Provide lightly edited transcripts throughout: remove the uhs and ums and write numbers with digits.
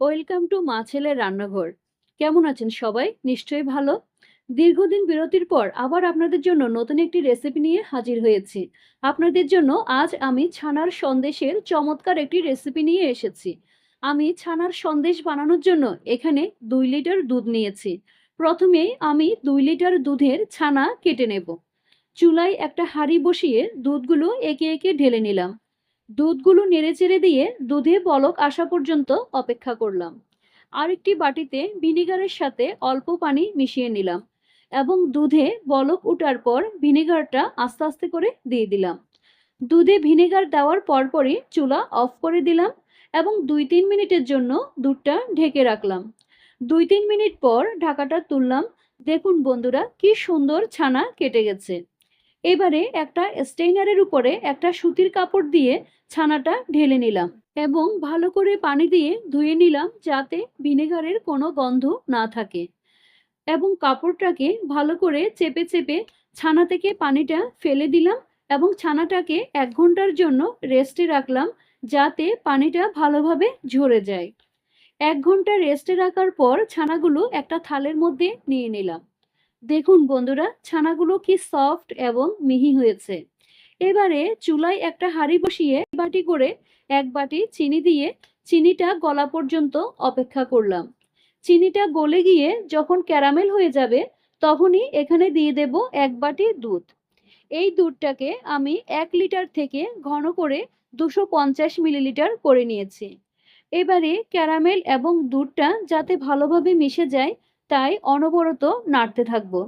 Welcome to মা ছেলের রান্নাঘর। কেমন আছেন সবাই? নিশ্চয়ই ভালো। দীর্ঘদিন বিরতির পর আবার আপনাদের জন্য নতুন একটি রেসিপি নিয়ে হাজির হয়েছি। আপনাদের জন্য আজ আমি ছানার সন্দেশের চমৎকার একটি রেসিপি নিয়ে এসেছি। আমি ছানার সন্দেশ বানানোর জন্য এখানে ২ লিটার দুধ নিয়েছি। প্রথমেই আমি ২ লিটার দুধের ছানা কেটে নেব। চুলায় একটা হাঁড়ি বসিয়ে দুধগুলো একে একে ঢেলে নিলাম। দুধগুলো নেড়েচেড়ে দিয়ে দুধে বলক আসা পর্যন্ত অপেক্ষা করলাম। আরেকটি বাটিতে ভিনেগারের সাথে অল্প পানি মিশিয়ে নিলাম এবং দুধে বলক ওঠার পর ভিনেগারটা আস্তে আস্তে করে দিয়ে দিলাম। দুধে ভিনেগার দেওয়ার পরপরই চুলা অফ করে দিলাম এবং ২-৩ মিনিটের জন্য দুধটা ঢেকে রাখলাম। ২-৩ মিনিট পর ঢাকাটা তুললাম। দেখুন বন্ধুরা, কি সুন্দর ছানা কেটে গেছে। এবারে একটা স্টেইনারের উপরে একটা সুতির কাপড় দিয়ে ছানাটা ঢেলে নিলাম এবং ভালো করে পানি দিয়ে ধুয়ে নিলাম যাতে ভিনেগারের কোনো গন্ধ না থাকে, এবং কাপড়টাকে ভালো করে চেপে চেপে ছানা থেকে পানিটা ফেলে দিলাম এবং ছানাটাকে ১ ঘন্টার জন্য রেস্টে রাখলাম যাতে পানিটা ভালোভাবে ঝরে যায়। ১ ঘন্টা রেস্টে রাখার পর ছানাগুলো একটা থালের মধ্যে নিয়ে নিলাম। দেখুন বন্ধুরা, ছানাগুলো কি সফট এবং মিহি হয়েছে। এবারে চুলায় একটা হাঁড়ি বসিয়ে বাটি করে ১ বাটি চিনি দিয়ে চিনিটা গলা পর্যন্ত অপেক্ষা করলাম। চিনিটা গলে গিয়ে যখন ক্যারামেল হয়ে যাবে তখনই এখানে দিয়ে দেব ১ বাটি দুধ। এই দুধটাকে আমি ১ লিটার থেকে ঘন করে ২৫০ মিলিলিটার করে নিয়েছি। এবারে ক্যারামেল এবং দুধটা যাতে ভালোভাবে মিশে যায় তাই অনবরত নাড়তে থাকবো।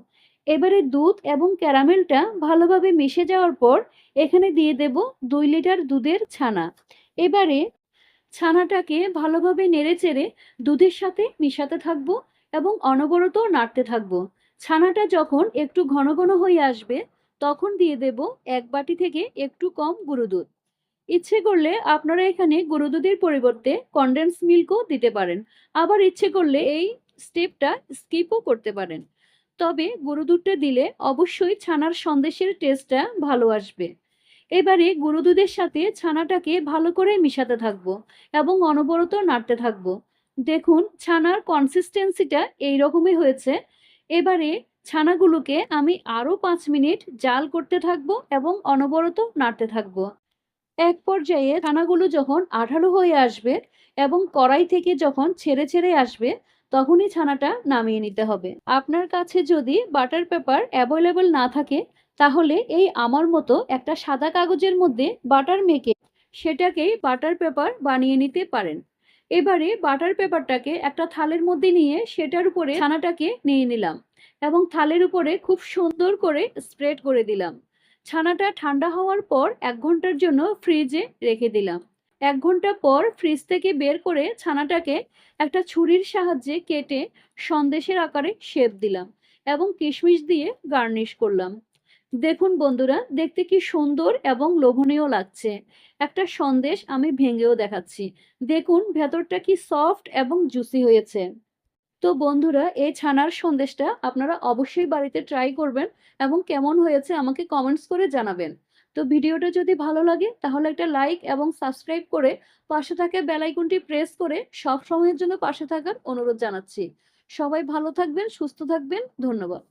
এবারে দুধ এবং ক্যারামেলটা ভালোভাবে মিশে যাওয়ার পর এখানে দিয়ে দেব ২ লিটার দুধের ছানা। এবারে ছানাটাকে ভালোভাবে নেড়েচেড়ে দুধের সাথে মিশাতে থাকবো এবং অনবরত নাড়তে থাকবো। ছানাটা যখন একটু ঘন ঘন হয়ে আসবে তখন দিয়ে দেব ১ বাটি থেকে একটু কম গুঁড়ো দুধ। ইচ্ছে করলে আপনারা এখানে গুঁড়ো দুধের পরিবর্তে কনডেন্স মিল্কও দিতে পারেন। আবার ইচ্ছে করলে এই স্টেপটা স্কিপও করতে পারেন। তবে গুঁড়ো দুধটা দিলে অবশ্যই ছানার সন্দেশের টেস্টটা ভালো আসবে। এবারে গুঁড়ো দুধের সাথে ছানাটাকে ভালো করে মিশাতে থাকবো এবং অনবরত নাড়তে থাকবো। দেখুন ছানার কনসিস্টেন্সিটা এই রকমই হয়েছে। এবারে ছানাগুলোকে আমি আরও ৫ মিনিট জাল করতে থাকবো এবং অনবরত নাড়তে থাকবো। এক পর্যায়ে ছানাগুলো যখন আঠালো হয়ে আসবে এবং কড়াই থেকে যখন ছেড়ে ছেড়ে আসবে তখনই ছানাটা নামিয়ে নিতে হবে। আপনার কাছে যদি বাটার পেপার অ্যাভেলেবল না থাকে তাহলে এই আমার মতো একটা সাদা কাগজের মধ্যে বাটার মেখে সেটাকেই বাটার পেপার বানিয়ে নিতে পারেন। এবারে বাটার পেপারটাকে একটা থালের মধ্যে নিয়ে সেটার উপরে ছানাটাকে নিয়ে নিলাম এবং থালের উপরে খুব সুন্দর করে স্প্রেড করে দিলাম। ছানাটা ঠান্ডা হওয়ার পর ১ ঘন্টার জন্য ফ্রিজে রেখে দিলাম। ১ ঘন্টা পর ফ্রিজ থেকে বের করে ছানাটাকে একটা ছুরির সাহায্যে কেটে সন্দেশের আকারে শেপ দিলাম এবং কিশমিশ দিয়ে গার্নিশ করলাম। দেখুন বন্ধুরা, দেখতে কি সুন্দর এবং লোভনীয় লাগছে। একটা সন্দেশ আমি ভেঙেও দেখাচ্ছি। দেখুন ভেতরটা কি সফট এবং জুসি হয়েছে। তো বন্ধুরা, এই ছানার সন্দেশটা আপনারা অবশ্যই বাড়িতে ট্রাই করবেন এবং কেমন হয়েছে আমাকে কমেন্টস করে জানাবেন। তো ভিডিওটা যদি ভালো লাগে তাহলে একটা লাইক এবং সাবস্ক্রাইব করে পাশে থাকা বেল আইকনটি প্রেস করে সব সময়ের জন্য পাশে থাকার অনুরোধ জানাচ্ছি। সবাই ভালো থাকবেন, সুস্থ থাকবেন। ধন্যবাদ।